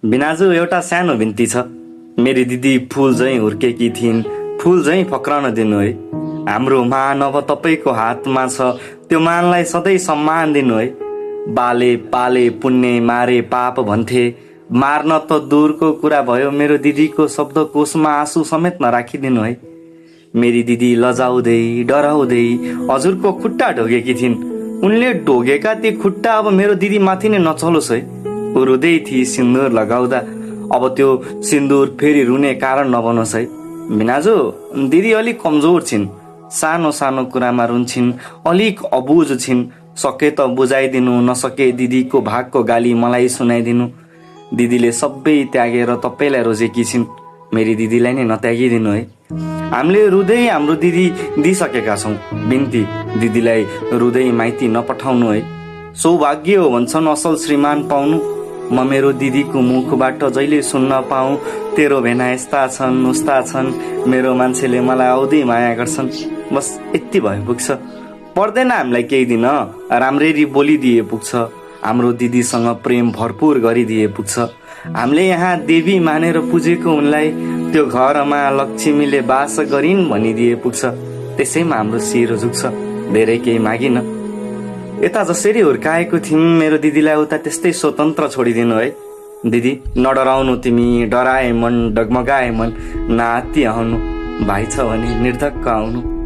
बिनाजु एउटा सानो बिन्ती छ। मेरी दिदी फूल झैं हुर्केकी थिइन्, फूल झैं फक्रन दिनु है। हाम्रो मान अब तपाईँको हातमा छ, त्यो मानलाई सधैँ सम्मान दिनु है। बाले पाले पुण्य मारे पाप भन्थे, मार्न त दूरको कुरा भयो, मेरो दिदीको शब्दकोशमा आँसु समेत नराखिदिनु है। मेरी दिदी लजाउँदै डराउँदै हजुरको खुट्टा ढोगेकी थिइन्। उनले ढोगेका ती खुट्टा अब मेरो दिदी माथि नै नचलोस् है। ऊ रुँदै थिए सिन्दुर लगाउँदा, अब त्यो सिन्दुर फेरि रुने कारण नबनोस् है। बिनाजु, दिदी अलिक कमजोर छिन्, सानो सानो कुरामा रुन्छिन्, अलिक अबुझ छिन्। सके त बुझाइदिनु, नसके दिदीको भागको गाली मलाई सुनाइदिनु। दिदीले सबै त्यागेर तपाईँलाई रोजेकी छिन्, मेरी दिदीलाई नै नत्यागिदिनु है। हामीले रुँदै हाम्रो दिदी दिइसकेका छौँ, बिन्ती दिदीलाई रुँदै माइती नपठाउनु है। सौभाग्य हो भन्छन् असल श्रीमान पाउनु, म मेरो दिदीको मुखबाट जहिले सुन्न पाऊँ, तेरो भेना यस्ता छन् उस्ता छन्, मेरो मान्छेले मलाई आउँदै माया गर्छन्। बस यति भए पुग्छ, पर्दैन हामीलाई केही दिन, राम्ररी बोलिदिए पुग्छ। हाम्रो दिदीसँग प्रेम भरपुर गरिदिए पुग्छ। हामीले यहाँ देवी मानेर पुजेको उनलाई त्यो घरमा लक्ष्मीले बास गरिन् भनिदिए पुग्छ। त्यसैमा हाम्रो शिर झुक्छ, धेरै केही मागिन। यता जसरी हुर्काएको थियौँ मेरो दिदीलाई उता त्यस्तै स्वतन्त्र छोडिदिनु है। दिदी नडराउनु, तिमी डराए मन डगमगाए मन, नाति आउनु, भाइ छ भने निर्धक्क आउनु।